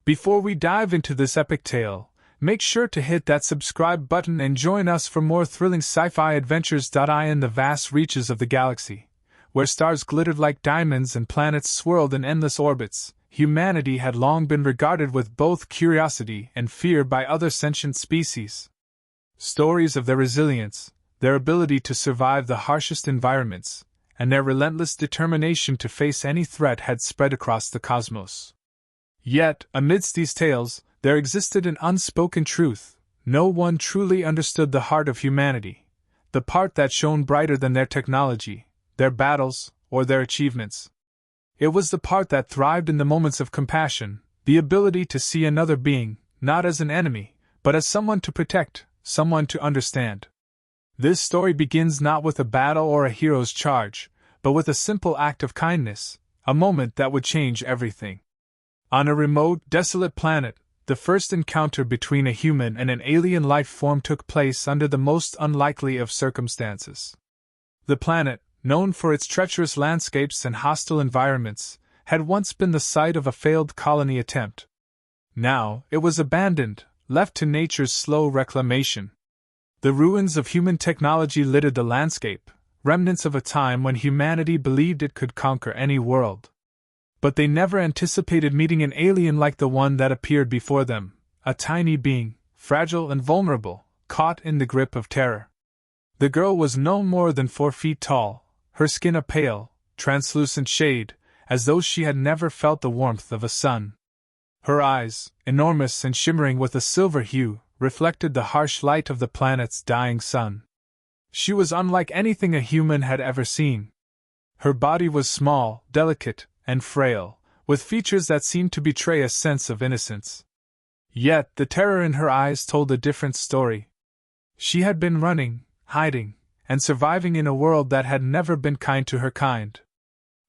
Before we dive into this epic tale, make sure to hit that subscribe button and join us for more thrilling sci-fi adventures. In the vast reaches of the galaxy, where stars glittered like diamonds and planets swirled in endless orbits, humanity had long been regarded with both curiosity and fear by other sentient species. Stories of their resilience, their ability to survive the harshest environments, and their relentless determination to face any threat had spread across the cosmos. Yet, amidst these tales, there existed an unspoken truth. No one truly understood the heart of humanity, the part that shone brighter than their technology, their battles, or their achievements. It was the part that thrived in the moments of compassion, the ability to see another being, not as an enemy, but as someone to protect, someone to understand. This story begins not with a battle or a hero's charge, but with a simple act of kindness, a moment that would change everything. On a remote, desolate planet, the first encounter between a human and an alien life form took place under the most unlikely of circumstances. The planet, known for its treacherous landscapes and hostile environments, had once been the site of a failed colony attempt. Now, it was abandoned, left to nature's slow reclamation. The ruins of human technology littered the landscape, remnants of a time when humanity believed it could conquer any world. But they never anticipated meeting an alien like the one that appeared before them, a tiny being, fragile and vulnerable, caught in the grip of terror. The girl was no more than 4 feet tall, her skin a pale, translucent shade, as though she had never felt the warmth of a sun. Her eyes, enormous and shimmering with a silver hue, reflected the harsh light of the planet's dying sun. She was unlike anything a human had ever seen. Her body was small, delicate, and frail, with features that seemed to betray a sense of innocence. Yet the terror in her eyes told a different story. She had been running, hiding, and surviving in a world that had never been kind to her kind.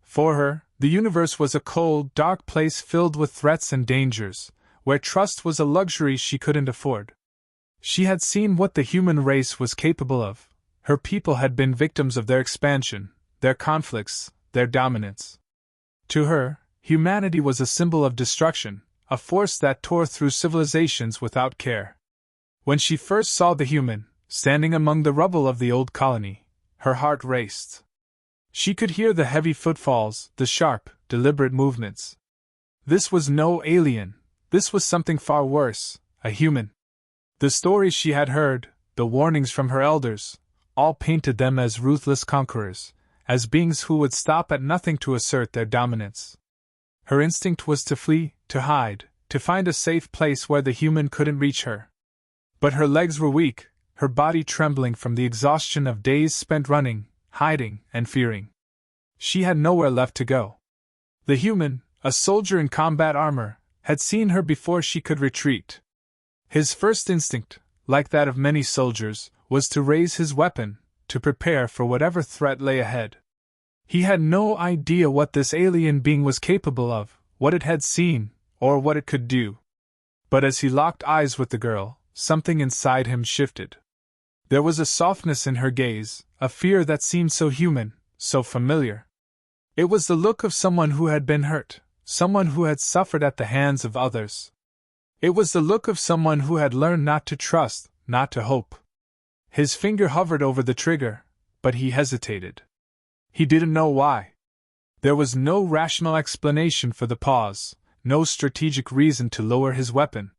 For her, the universe was a cold, dark place filled with threats and dangers, where trust was a luxury she couldn't afford. She had seen what the human race was capable of. Her people had been victims of their expansion, their conflicts, their dominance. To her, humanity was a symbol of destruction, a force that tore through civilizations without care. When she first saw the human, standing among the rubble of the old colony, her heart raced. She could hear the heavy footfalls, the sharp, deliberate movements. This was no alien, this was something far worse, a human. The stories she had heard, the warnings from her elders, all painted them as ruthless conquerors, as beings who would stop at nothing to assert their dominance. Her instinct was to flee, to hide, to find a safe place where the human couldn't reach her. But her legs were weak, her body trembling from the exhaustion of days spent running, hiding, and fearing. She had nowhere left to go. The human, a soldier in combat armor, had seen her before she could retreat. His first instinct, like that of many soldiers, was to raise his weapon, to prepare for whatever threat lay ahead. He had no idea what this alien being was capable of, what it had seen, or what it could do. But as he locked eyes with the girl, something inside him shifted. There was a softness in her gaze, a fear that seemed so human, so familiar. It was the look of someone who had been hurt, someone who had suffered at the hands of others. It was the look of someone who had learned not to trust, not to hope. His finger hovered over the trigger, but he hesitated. He didn't know why. There was no rational explanation for the pause, no strategic reason to lower his weapon.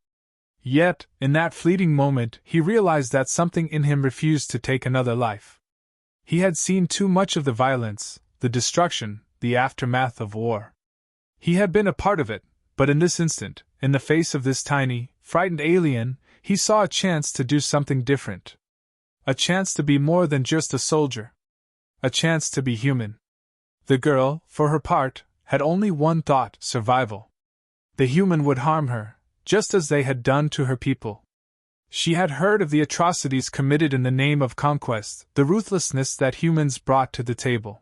Yet, in that fleeting moment, he realized that something in him refused to take another life. He had seen too much of the violence, the destruction, the aftermath of war. He had been a part of it, but in this instant, in the face of this tiny, frightened alien, he saw a chance to do something different. A chance to be more than just a soldier. A chance to be human. The girl, for her part, had only one thought: survival. The human would harm her, just as they had done to her people. She had heard of the atrocities committed in the name of conquest, the ruthlessness that humans brought to the table.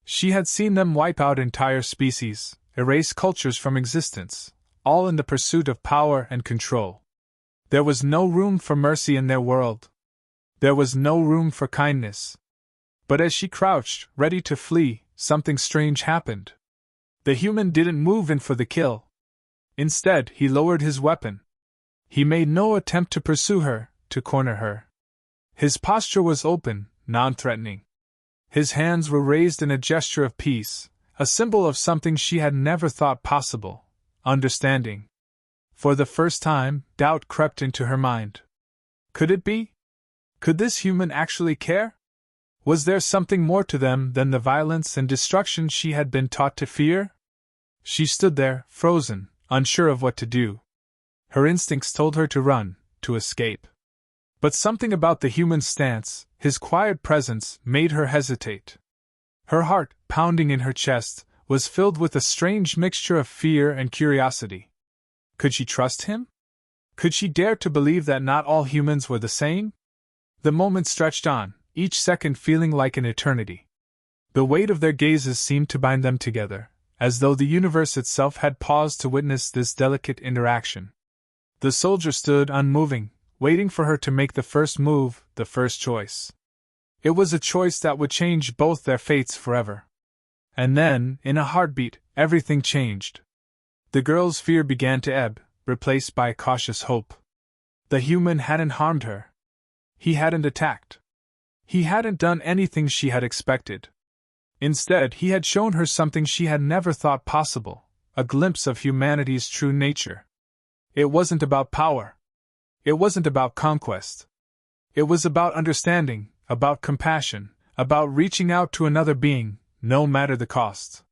She had seen them wipe out entire species, erase cultures from existence, all in the pursuit of power and control. There was no room for mercy in their world. There was no room for kindness. But as she crouched, ready to flee, something strange happened. The human didn't move in for the kill. Instead, he lowered his weapon. He made no attempt to pursue her, to corner her. His posture was open, non-threatening. His hands were raised in a gesture of peace, a symbol of something she had never thought possible: understanding. For the first time, doubt crept into her mind. Could it be? Could this human actually care? Was there something more to them than the violence and destruction she had been taught to fear? She stood there, frozen, unsure of what to do. Her instincts told her to run, to escape. But something about the human's stance, his quiet presence, made her hesitate. Her heart, pounding in her chest, was filled with a strange mixture of fear and curiosity. Could she trust him? Could she dare to believe that not all humans were the same? The moment stretched on, each second feeling like an eternity. The weight of their gazes seemed to bind them together, as though the universe itself had paused to witness this delicate interaction. The soldier stood unmoving, waiting for her to make the first move, the first choice. It was a choice that would change both their fates forever. And then, in a heartbeat, everything changed. The girl's fear began to ebb, replaced by a cautious hope. The human hadn't harmed her. He hadn't attacked. He hadn't done anything she had expected. Instead, he had shown her something she had never thought possible: a glimpse of humanity's true nature. It wasn't about power. It wasn't about conquest. It was about understanding, about compassion, about reaching out to another being, no matter the cost.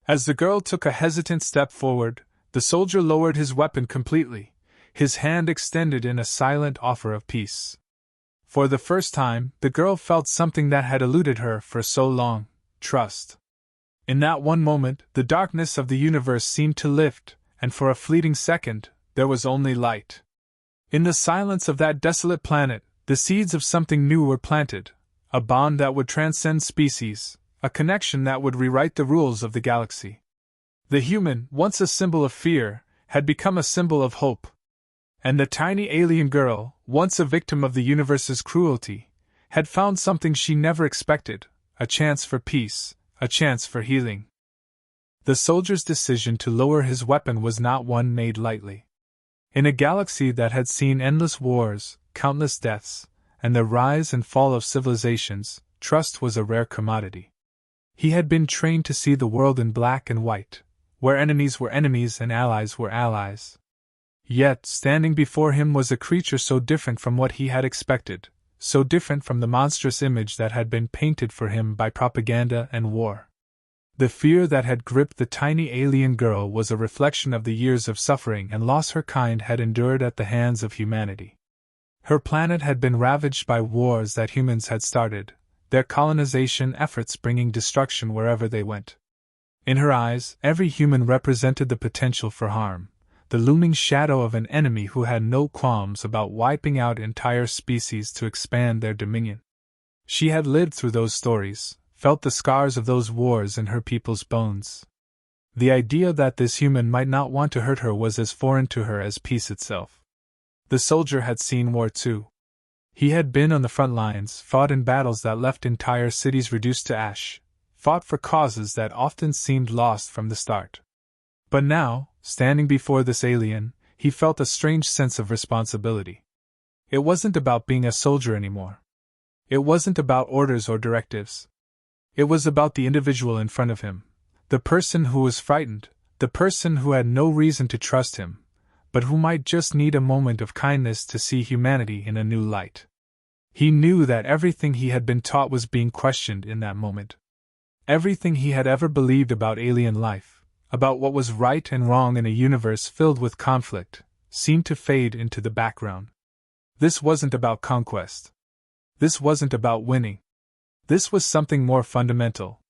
As the girl took a hesitant step forward, the soldier lowered his weapon completely, his hand extended in a silent offer of peace. For the first time, the girl felt something that had eluded her for so long: trust. In that one moment, the darkness of the universe seemed to lift, and for a fleeting second, there was only light. In the silence of that desolate planet, the seeds of something new were planted, a bond that would transcend species, a connection that would rewrite the rules of the galaxy. The human, once a symbol of fear, had become a symbol of hope. And the tiny alien girl, once a victim of the universe's cruelty, had found something she never expected: a chance for peace, a chance for healing. The soldier's decision to lower his weapon was not one made lightly. In a galaxy that had seen endless wars, countless deaths, and the rise and fall of civilizations, trust was a rare commodity. He had been trained to see the world in black and white, where enemies were enemies and allies were allies. Yet, standing before him was a creature so different from what he had expected, so different from the monstrous image that had been painted for him by propaganda and war. The fear that had gripped the tiny alien girl was a reflection of the years of suffering and loss her kind had endured at the hands of humanity. Her planet had been ravaged by wars that humans had started, their colonization efforts bringing destruction wherever they went. In her eyes, every human represented the potential for harm, the looming shadow of an enemy who had no qualms about wiping out entire species to expand their dominion. She had lived through those stories, felt the scars of those wars in her people's bones. The idea that this human might not want to hurt her was as foreign to her as peace itself. The soldier had seen war too. He had been on the front lines, fought in battles that left entire cities reduced to ash, fought for causes that often seemed lost from the start. But now, standing before this alien, he felt a strange sense of responsibility. It wasn't about being a soldier anymore. It wasn't about orders or directives. It was about the individual in front of him, the person who was frightened, the person who had no reason to trust him, but who might just need a moment of kindness to see humanity in a new light. He knew that everything he had been taught was being questioned in that moment. Everything he had ever believed about alien life, about what was right and wrong in a universe filled with conflict, seemed to fade into the background. This wasn't about conquest. This wasn't about winning. This was something more fundamental.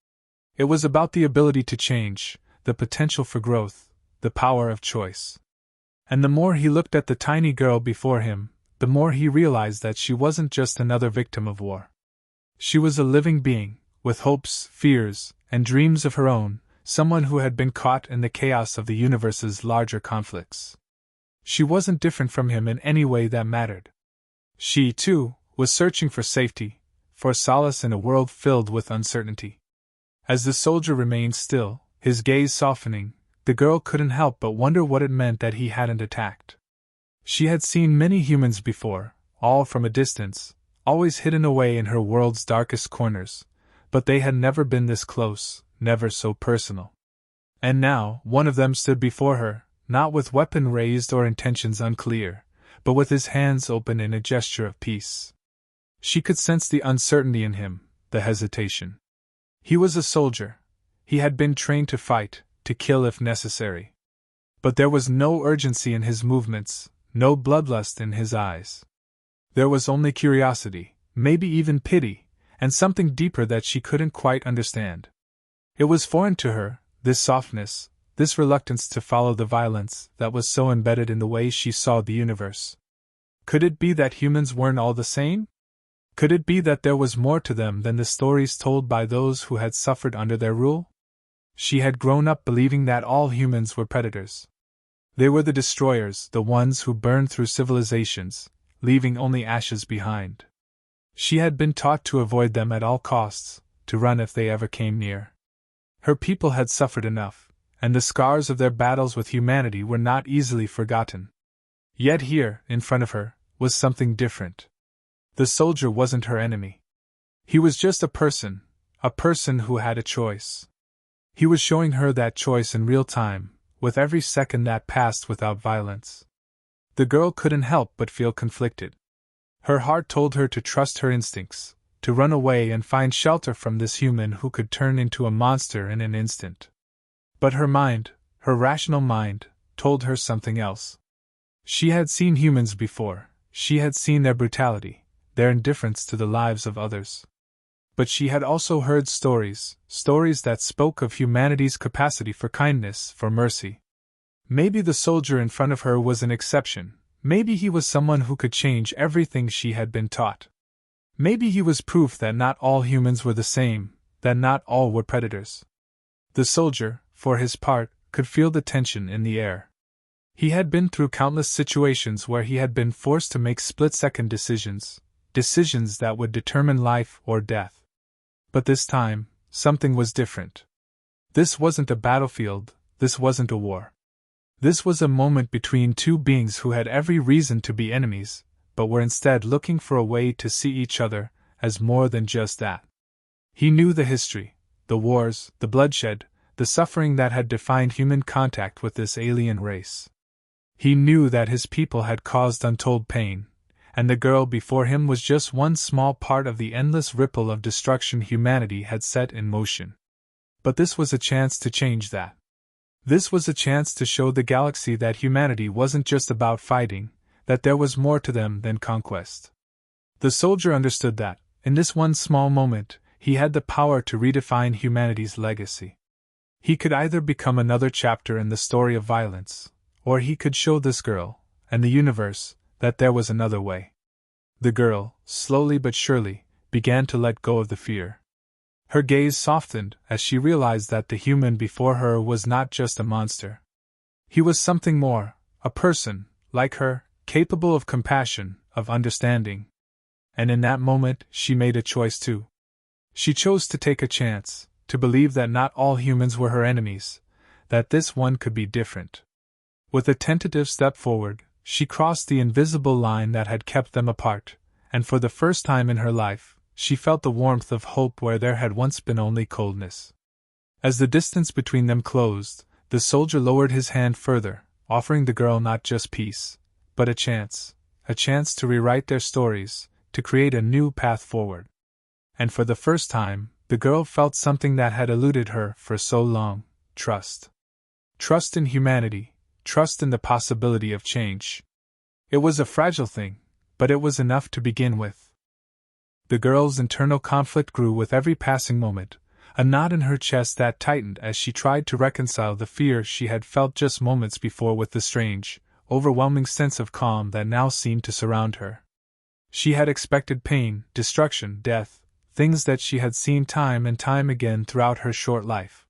It was about the ability to change, the potential for growth, the power of choice. And the more he looked at the tiny girl before him, the more he realized that she wasn't just another victim of war. She was a living being, with hopes, fears, and dreams of her own, someone who had been caught in the chaos of the universe's larger conflicts. She wasn't different from him in any way that mattered. She, too, was searching for safety, for solace in a world filled with uncertainty. As the soldier remained still, his gaze softening, the girl couldn't help but wonder what it meant that he hadn't attacked. She had seen many humans before, all from a distance, always hidden away in her world's darkest corners, but they had never been this close, never so personal. And now, one of them stood before her, not with weapon raised or intentions unclear, but with his hands open in a gesture of peace. She could sense the uncertainty in him, the hesitation. He was a soldier. He had been trained to fight, to kill if necessary. But there was no urgency in his movements, no bloodlust in his eyes. There was only curiosity, maybe even pity, and something deeper that she couldn't quite understand. It was foreign to her, this softness, this reluctance to follow the violence that was so embedded in the way she saw the universe. Could it be that humans weren't all the same? Could it be that there was more to them than the stories told by those who had suffered under their rule? She had grown up believing that all humans were predators. They were the destroyers, the ones who burned through civilizations, leaving only ashes behind. She had been taught to avoid them at all costs, to run if they ever came near. Her people had suffered enough, and the scars of their battles with humanity were not easily forgotten. Yet here, in front of her, was something different. The soldier wasn't her enemy. He was just a person who had a choice. He was showing her that choice in real time, with every second that passed without violence. The girl couldn't help but feel conflicted. Her heart told her to trust her instincts, to run away and find shelter from this human who could turn into a monster in an instant. But her mind, her rational mind, told her something else. She had seen humans before, she had seen their brutality, their indifference to the lives of others. But she had also heard stories that spoke of humanity's capacity for kindness, for mercy. Maybe the soldier in front of her was an exception, maybe he was someone who could change everything she had been taught. Maybe he was proof that not all humans were the same, that not all were predators. The soldier, for his part, could feel the tension in the air. He had been through countless situations where he had been forced to make split-second decisions that would determine life or death. But this time, something was different. This wasn't a battlefield, this wasn't a war. This was a moment between two beings who had every reason to be enemies, but were instead looking for a way to see each other as more than just that. He knew the history, the wars, the bloodshed, the suffering that had defined human contact with this alien race. He knew that his people had caused untold pain, and the girl before him was just one small part of the endless ripple of destruction humanity had set in motion. But this was a chance to change that. This was a chance to show the galaxy that humanity wasn't just about fighting, that there was more to them than conquest. The soldier understood that, in this one small moment, he had the power to redefine humanity's legacy. He could either become another chapter in the story of violence, or he could show this girl, and the universe, that there was another way. The girl, slowly but surely, began to let go of the fear. Her gaze softened as she realized that the human before her was not just a monster. He was something more, a person, like her, capable of compassion, of understanding. And in that moment, she made a choice too. She chose to take a chance, to believe that not all humans were her enemies, that this one could be different. With a tentative step forward, she crossed the invisible line that had kept them apart, and for the first time in her life, she felt the warmth of hope where there had once been only coldness. As the distance between them closed, the soldier lowered his hand further, offering the girl not just peace, but a chance to rewrite their stories, to create a new path forward. And for the first time, the girl felt something that had eluded her for so long: trust. Trust in humanity, trust in the possibility of change. It was a fragile thing, but it was enough to begin with. The girl's internal conflict grew with every passing moment, a knot in her chest that tightened as she tried to reconcile the fear she had felt just moments before with the strange, overwhelming sense of calm that now seemed to surround her. She had expected pain, destruction, death, things that she had seen time and time again throughout her short life.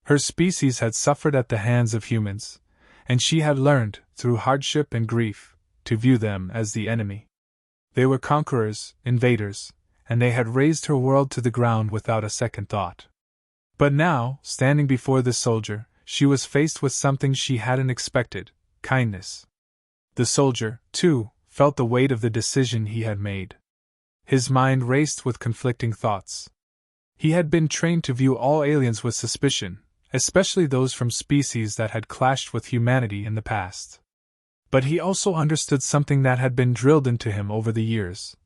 Her species had suffered at the hands of humans, and she had learned, through hardship and grief, to view them as the enemy. They were conquerors, invaders, and they had razed her world to the ground without a second thought. But now, standing before this soldier, she was faced with something she hadn't expected: kindness. The soldier, too, felt the weight of the decision he had made. His mind raced with conflicting thoughts. He had been trained to view all aliens with suspicion, especially those from species that had clashed with humanity in the past. But he also understood something that had been drilled into him over the years: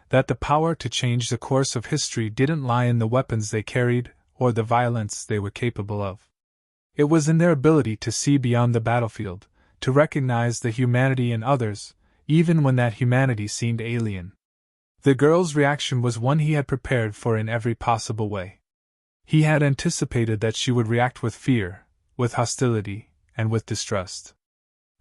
that the power to change the course of history didn't lie in the weapons they carried or the violence they were capable of. It was in their ability to see beyond the battlefield, to recognize the humanity in others, even when that humanity seemed alien. The girl's reaction was one he had prepared for in every possible way. He had anticipated that she would react with fear, with hostility, and with distrust.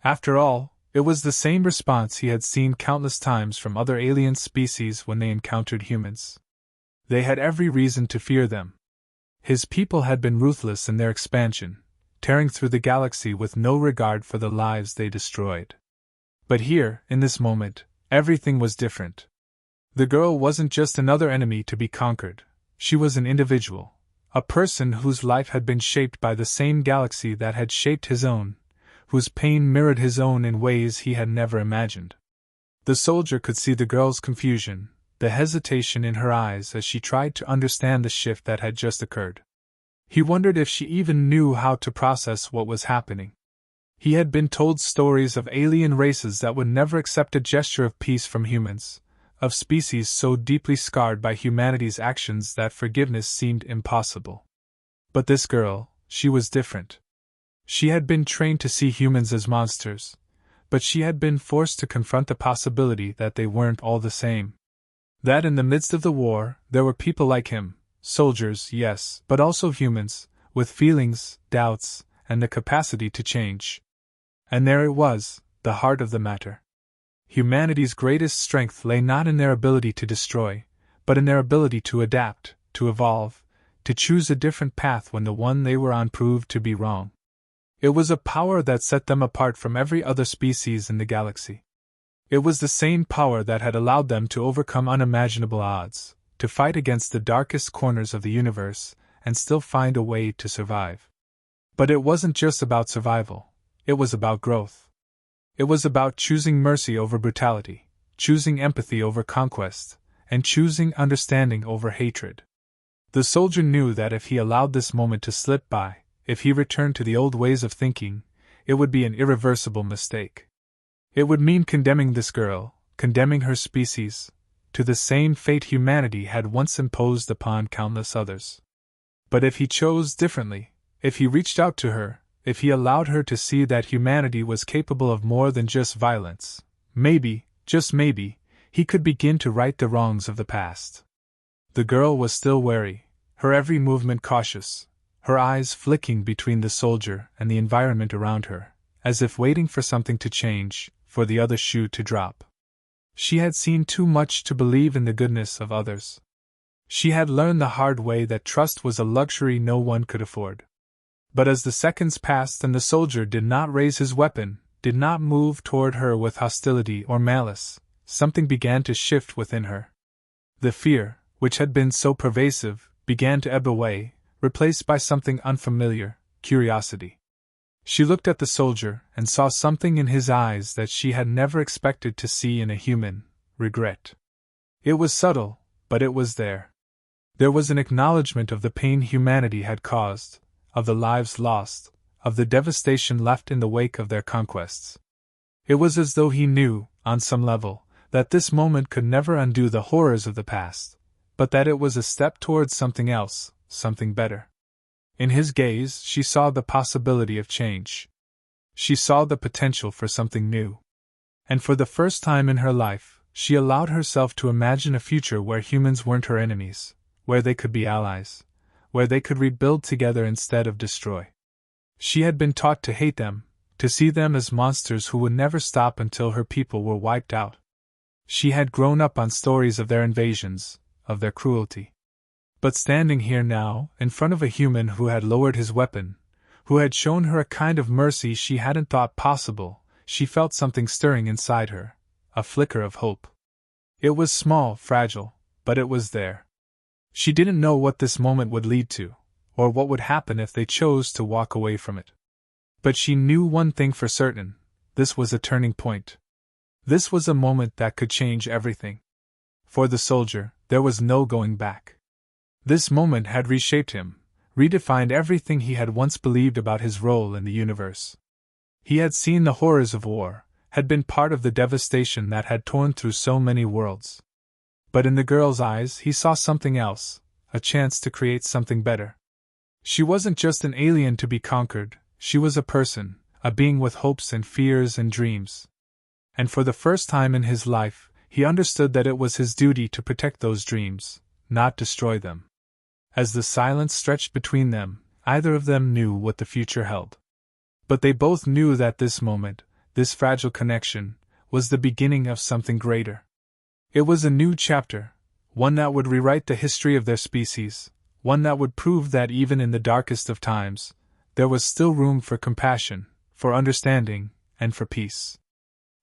After all, it was the same response he had seen countless times from other alien species when they encountered humans. They had every reason to fear them. His people had been ruthless in their expansion, tearing through the galaxy with no regard for the lives they destroyed. But here, in this moment, everything was different. The girl wasn't just another enemy to be conquered. She was an individual, a person whose life had been shaped by the same galaxy that had shaped his own, whose pain mirrored his own in ways he had never imagined. The soldier could see the girl's confusion, the hesitation in her eyes as she tried to understand the shift that had just occurred. He wondered if she even knew how to process what was happening. He had been told stories of alien races that would never accept a gesture of peace from humans, of species so deeply scarred by humanity's actions that forgiveness seemed impossible. But this girl, she was different. She had been trained to see humans as monsters, but she had been forced to confront the possibility that they weren't all the same. That in the midst of the war, there were people like him, soldiers, yes, but also humans, with feelings, doubts, and the capacity to change. And there it was, the heart of the matter. Humanity's greatest strength lay not in their ability to destroy, but in their ability to adapt, to evolve, to choose a different path when the one they were on proved to be wrong. It was a power that set them apart from every other species in the galaxy. It was the same power that had allowed them to overcome unimaginable odds, to fight against the darkest corners of the universe, and still find a way to survive. But it wasn't just about survival, it was about growth. It was about choosing mercy over brutality, choosing empathy over conquest, and choosing understanding over hatred. The soldier knew that if he allowed this moment to slip by, if he returned to the old ways of thinking, it would be an irreversible mistake. It would mean condemning this girl, condemning her species, to the same fate humanity had once imposed upon countless others. But if he chose differently, if he reached out to her, if he allowed her to see that humanity was capable of more than just violence, maybe, just maybe, he could begin to right the wrongs of the past. The girl was still wary, her every movement cautious, her eyes flicking between the soldier and the environment around her, as if waiting for something to change, for the other shoe to drop. She had seen too much to believe in the goodness of others. She had learned the hard way that trust was a luxury no one could afford. But as the seconds passed and the soldier did not raise his weapon, did not move toward her with hostility or malice, something began to shift within her. The fear, which had been so pervasive, began to ebb away, replaced by something unfamiliar: curiosity. She looked at the soldier and saw something in his eyes that she had never expected to see in a human: regret. It was subtle, but it was there. There was an acknowledgement of the pain humanity had caused, of the lives lost, of the devastation left in the wake of their conquests. It was as though he knew, on some level, that this moment could never undo the horrors of the past, but that it was a step towards something else, something better. In his gaze, she saw the possibility of change. She saw the potential for something new. And for the first time in her life, she allowed herself to imagine a future where humans weren't her enemies, where they could be allies, where they could rebuild together instead of destroy. She had been taught to hate them, to see them as monsters who would never stop until her people were wiped out. She had grown up on stories of their invasions, of their cruelty. But standing here now, in front of a human who had lowered his weapon, who had shown her a kind of mercy she hadn't thought possible, she felt something stirring inside her, a flicker of hope. It was small, fragile, but it was there. She didn't know what this moment would lead to, or what would happen if they chose to walk away from it. But she knew one thing for certain: this was a turning point. This was a moment that could change everything. For the soldier, there was no going back. This moment had reshaped him, redefined everything he had once believed about his role in the universe. He had seen the horrors of war, had been part of the devastation that had torn through so many worlds. But in the girl's eyes he saw something else, a chance to create something better. She wasn't just an alien to be conquered, she was a person, a being with hopes and fears and dreams. And for the first time in his life, he understood that it was his duty to protect those dreams, not destroy them. As the silence stretched between them, neither of them knew what the future held. But they both knew that this moment, this fragile connection, was the beginning of something greater. It was a new chapter, one that would rewrite the history of their species, one that would prove that even in the darkest of times, there was still room for compassion, for understanding, and for peace.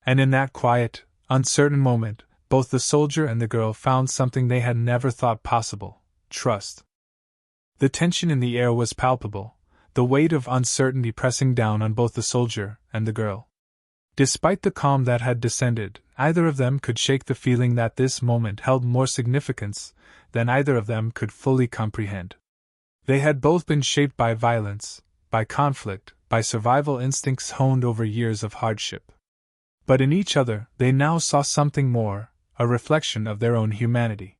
And in that quiet, uncertain moment, both the soldier and the girl found something they had never thought possible: trust. The tension in the air was palpable, the weight of uncertainty pressing down on both the soldier and the girl. Despite the calm that had descended, either of them could shake the feeling that this moment held more significance than either of them could fully comprehend. They had both been shaped by violence, by conflict, by survival instincts honed over years of hardship. But in each other they now saw something more, a reflection of their own humanity.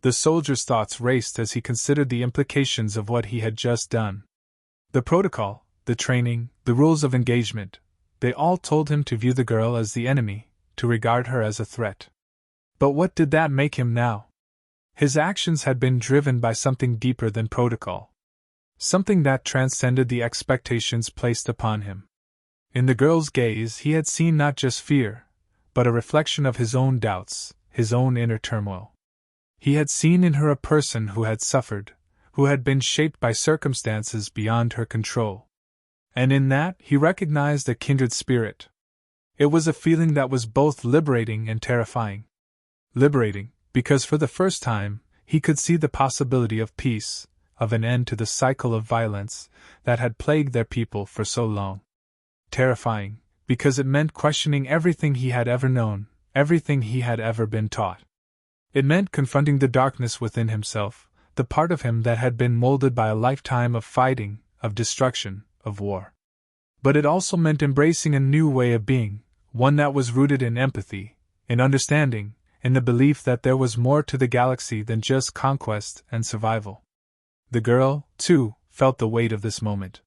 The soldier's thoughts raced as he considered the implications of what he had just done. The protocol, the training, the rules of engagement, they all told him to view the girl as the enemy, to regard her as a threat. But what did that make him now? His actions had been driven by something deeper than protocol. Something that transcended the expectations placed upon him. In the girl's gaze he had seen not just fear, but a reflection of his own doubts, his own inner turmoil. He had seen in her a person who had suffered, who had been shaped by circumstances beyond her control. And in that he recognized a kindred spirit. It was a feeling that was both liberating and terrifying. Liberating, because for the first time, he could see the possibility of peace, of an end to the cycle of violence that had plagued their people for so long. Terrifying, because it meant questioning everything he had ever known, everything he had ever been taught. It meant confronting the darkness within himself, the part of him that had been molded by a lifetime of fighting, of destruction, of war. But it also meant embracing a new way of being, one that was rooted in empathy, in understanding, in the belief that there was more to the galaxy than just conquest and survival. The girl, too, felt the weight of this moment.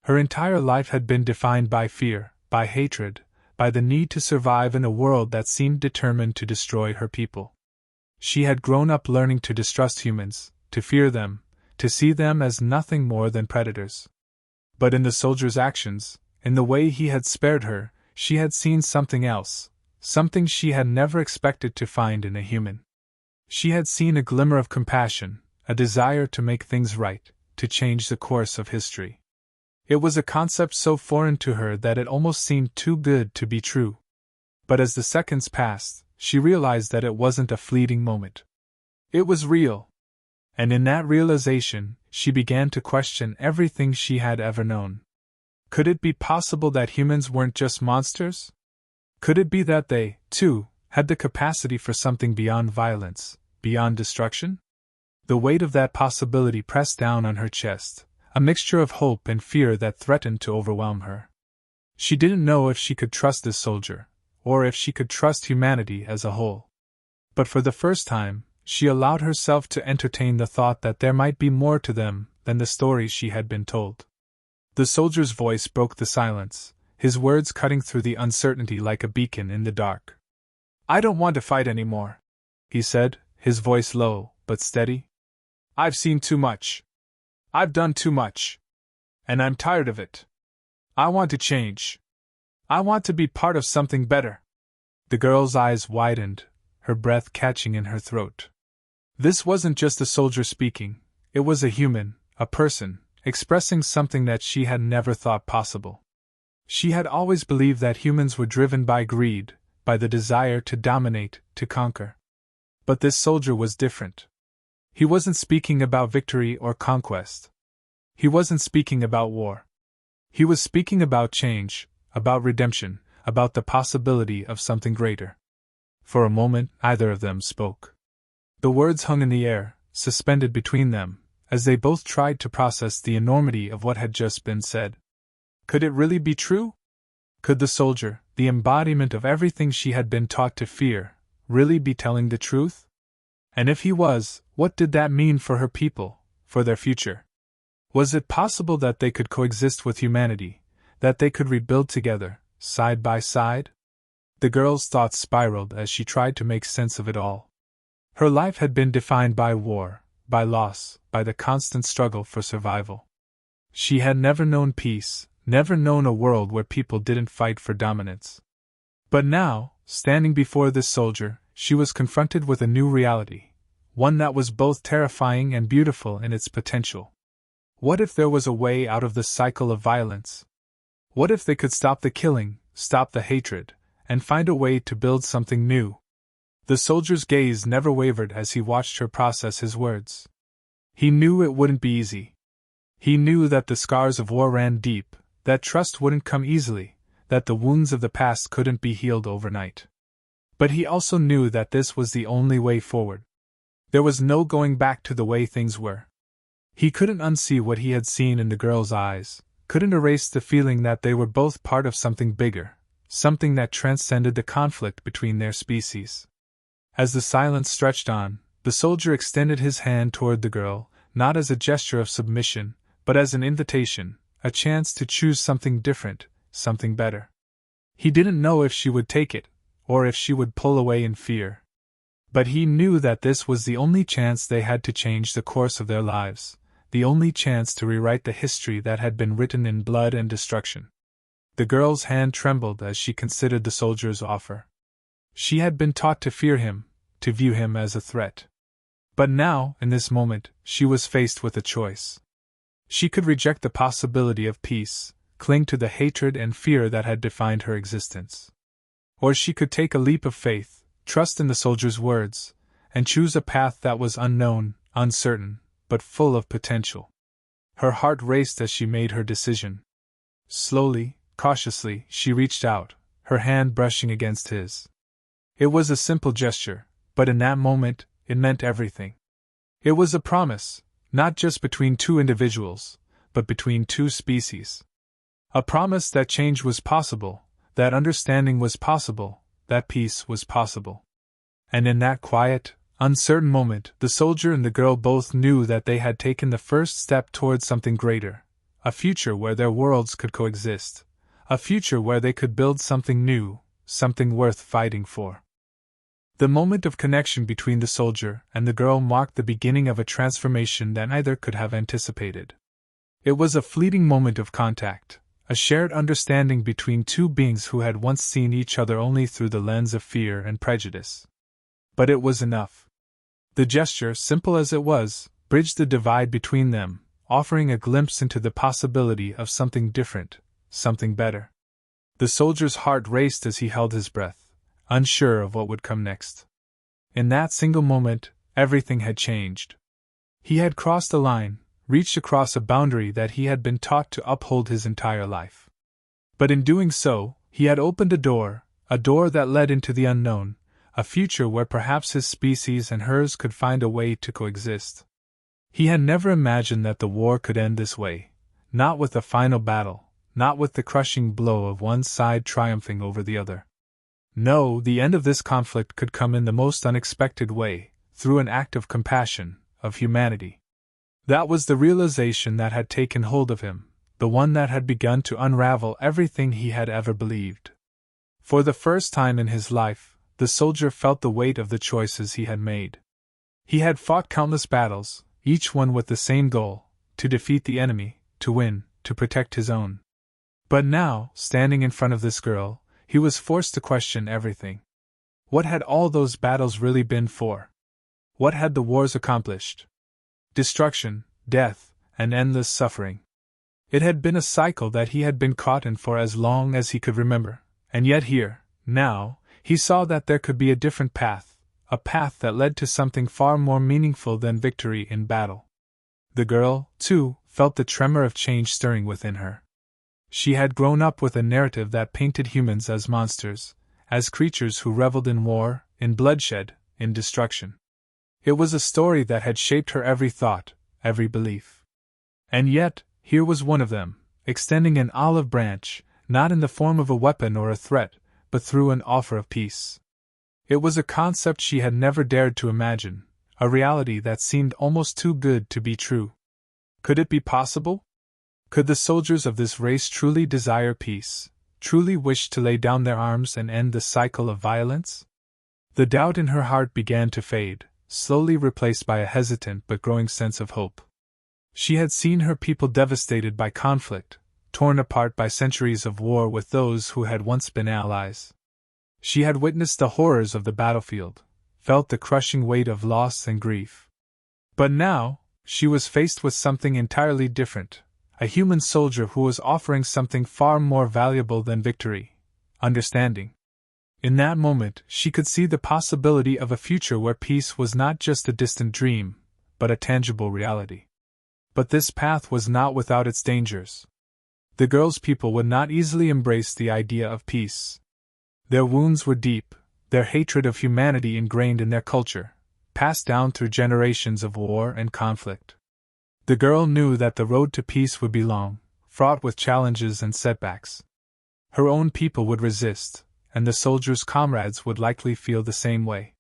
Her entire life had been defined by fear, by hatred, by the need to survive in a world that seemed determined to destroy her people. She had grown up learning to distrust humans, to fear them, to see them as nothing more than predators. But in the soldier's actions, in the way he had spared her, she had seen something else, something she had never expected to find in a human. She had seen a glimmer of compassion, a desire to make things right, to change the course of history. It was a concept so foreign to her that it almost seemed too good to be true. But as the seconds passed, she realized that it wasn't a fleeting moment. It was real. And in that realization, she began to question everything she had ever known. Could it be possible that humans weren't just monsters? Could it be that they, too, had the capacity for something beyond violence, beyond destruction? The weight of that possibility pressed down on her chest, a mixture of hope and fear that threatened to overwhelm her. She didn't know if she could trust this soldier, or if she could trust humanity as a whole. But for the first time, she allowed herself to entertain the thought that there might be more to them than the stories she had been told. The soldier's voice broke the silence, his words cutting through the uncertainty like a beacon in the dark. "I don't want to fight anymore," he said, his voice low, but steady. "I've seen too much. I've done too much. And I'm tired of it. I want to change. I want to be part of something better." The girl's eyes widened, her breath catching in her throat. This wasn't just a soldier speaking, it was a human, a person, expressing something that she had never thought possible. She had always believed that humans were driven by greed, by the desire to dominate, to conquer. But this soldier was different. He wasn't speaking about victory or conquest. He wasn't speaking about war. He was speaking about change, about redemption, about the possibility of something greater. For a moment, neither of them spoke. The words hung in the air, suspended between them, as they both tried to process the enormity of what had just been said. Could it really be true? Could the soldier, the embodiment of everything she had been taught to fear, really be telling the truth? And if he was, what did that mean for her people, for their future? Was it possible that they could coexist with humanity, that they could rebuild together, side by side? The girl's thoughts spiraled as she tried to make sense of it all. Her life had been defined by war, by loss, by the constant struggle for survival. She had never known peace, never known a world where people didn't fight for dominance. But now, standing before this soldier, she was confronted with a new reality, one that was both terrifying and beautiful in its potential. What if there was a way out of the cycle of violence? What if they could stop the killing, stop the hatred, and find a way to build something new? The soldier's gaze never wavered as he watched her process his words. He knew it wouldn't be easy. He knew that the scars of war ran deep, that trust wouldn't come easily, that the wounds of the past couldn't be healed overnight. But he also knew that this was the only way forward. There was no going back to the way things were. He couldn't unsee what he had seen in the girl's eyes, couldn't erase the feeling that they were both part of something bigger, something that transcended the conflict between their species. As the silence stretched on, the soldier extended his hand toward the girl, not as a gesture of submission, but as an invitation, a chance to choose something different, something better. He didn't know if she would take it, or if she would pull away in fear. But he knew that this was the only chance they had to change the course of their lives, the only chance to rewrite the history that had been written in blood and destruction. The girl's hand trembled as she considered the soldier's offer. She had been taught to fear him, to view him as a threat. But now, in this moment, she was faced with a choice. She could reject the possibility of peace, cling to the hatred and fear that had defined her existence. Or she could take a leap of faith, trust in the soldier's words, and choose a path that was unknown, uncertain, but full of potential. Her heart raced as she made her decision. Slowly, cautiously, she reached out, her hand brushing against his. It was a simple gesture, but in that moment, it meant everything. It was a promise, not just between two individuals, but between two species. A promise that change was possible, that understanding was possible, that peace was possible. And in that quiet, uncertain moment, the soldier and the girl both knew that they had taken the first step towards something greater, a future where their worlds could coexist, a future where they could build something new, something worth fighting for. The moment of connection between the soldier and the girl marked the beginning of a transformation that neither could have anticipated. It was a fleeting moment of contact, a shared understanding between two beings who had once seen each other only through the lens of fear and prejudice. But it was enough. The gesture, simple as it was, bridged the divide between them, offering a glimpse into the possibility of something different, something better. The soldier's heart raced as he held his breath, unsure of what would come next. In that single moment, everything had changed. He had crossed a line, reached across a boundary that he had been taught to uphold his entire life. But in doing so, he had opened a door that led into the unknown, a future where perhaps his species and hers could find a way to coexist. He had never imagined that the war could end this way, not with a final battle, not with the crushing blow of one side triumphing over the other. No, the end of this conflict could come in the most unexpected way, through an act of compassion, of humanity. That was the realization that had taken hold of him, the one that had begun to unravel everything he had ever believed. For the first time in his life, the soldier felt the weight of the choices he had made. He had fought countless battles, each one with the same goal, to defeat the enemy, to win, to protect his own. But now, standing in front of this girl, he was forced to question everything. What had all those battles really been for? What had the wars accomplished? Destruction, death, and endless suffering. It had been a cycle that he had been caught in for as long as he could remember, and yet here, now, he saw that there could be a different path, a path that led to something far more meaningful than victory in battle. The girl, too, felt the tremor of change stirring within her. She had grown up with a narrative that painted humans as monsters, as creatures who reveled in war, in bloodshed, in destruction. It was a story that had shaped her every thought, every belief. And yet, here was one of them, extending an olive branch, not in the form of a weapon or a threat, but through an offer of peace. It was a concept she had never dared to imagine, a reality that seemed almost too good to be true. Could it be possible? Could the soldiers of this race truly desire peace, truly wish to lay down their arms and end the cycle of violence? The doubt in her heart began to fade, slowly replaced by a hesitant but growing sense of hope. She had seen her people devastated by conflict, torn apart by centuries of war with those who had once been allies. She had witnessed the horrors of the battlefield, felt the crushing weight of loss and grief. But now, she was faced with something entirely different, a human soldier who was offering something far more valuable than victory: understanding. In that moment, she could see the possibility of a future where peace was not just a distant dream, but a tangible reality. But this path was not without its dangers. The girl's people would not easily embrace the idea of peace. Their wounds were deep, their hatred of humanity ingrained in their culture, passed down through generations of war and conflict. The girl knew that the road to peace would be long, fraught with challenges and setbacks. Her own people would resist, and the soldiers' comrades would likely feel the same way.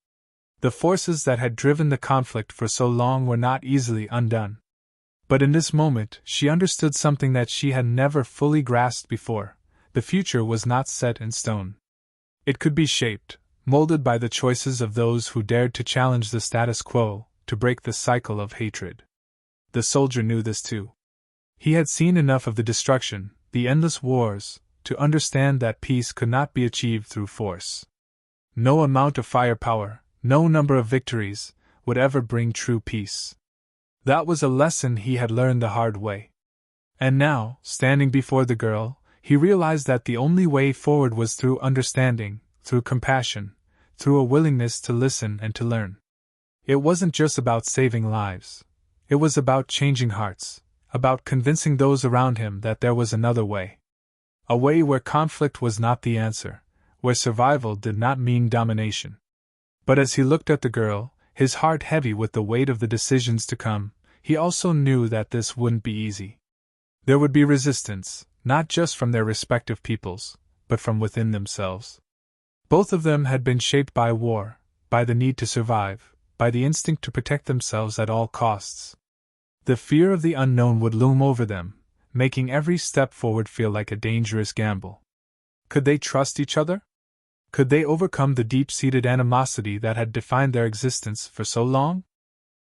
The forces that had driven the conflict for so long were not easily undone. But in this moment, she understood something that she had never fully grasped before: the future was not set in stone. It could be shaped, molded by the choices of those who dared to challenge the status quo, to break the cycle of hatred. The soldier knew this too. He had seen enough of the destruction, the endless wars, to understand that peace could not be achieved through force. No amount of firepower, no number of victories, would ever bring true peace. That was a lesson he had learned the hard way. And now, standing before the girl, he realized that the only way forward was through understanding, through compassion, through a willingness to listen and to learn. It wasn't just about saving lives. It was about changing hearts, about convincing those around him that there was another way. A way where conflict was not the answer, where survival did not mean domination. But as he looked at the girl, his heart heavy with the weight of the decisions to come, he also knew that this wouldn't be easy. There would be resistance, not just from their respective peoples, but from within themselves. Both of them had been shaped by war, by the need to survive, by the instinct to protect themselves at all costs. The fear of the unknown would loom over them, making every step forward feel like a dangerous gamble. Could they trust each other? Could they overcome the deep-seated animosity that had defined their existence for so long?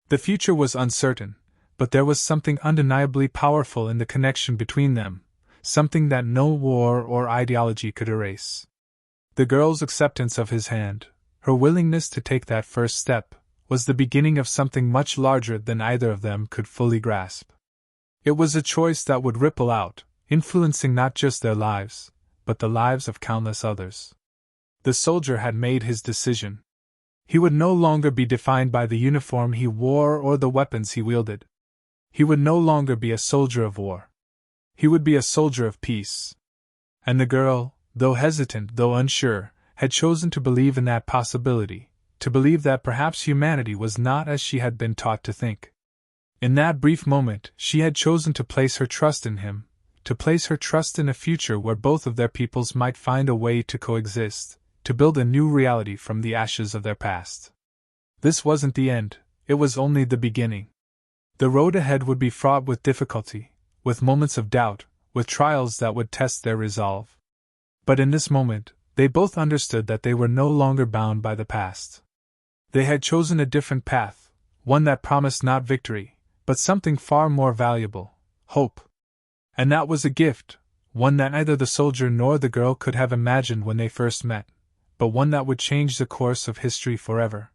The future was uncertain, but there was something undeniably powerful in the connection between them, something that no war or ideology could erase. The girl's acceptance of his hand, her willingness to take that first step, was the beginning of something much larger than either of them could fully grasp. It was a choice that would ripple out, influencing not just their lives, but the lives of countless others. The soldier had made his decision. He would no longer be defined by the uniform he wore or the weapons he wielded. He would no longer be a soldier of war. He would be a soldier of peace. And the girl, though hesitant, though unsure, had chosen to believe in that possibility, to believe that perhaps humanity was not as she had been taught to think. In that brief moment, she had chosen to place her trust in him, to place her trust in a future where both of their peoples might find a way to coexist, to build a new reality from the ashes of their past. This wasn't the end, it was only the beginning. The road ahead would be fraught with difficulty, with moments of doubt, with trials that would test their resolve. But in this moment, they both understood that they were no longer bound by the past. They had chosen a different path, one that promised not victory, but something far more valuable: hope. And that was a gift, one that neither the soldier nor the girl could have imagined when they first met, but one that would change the course of history forever.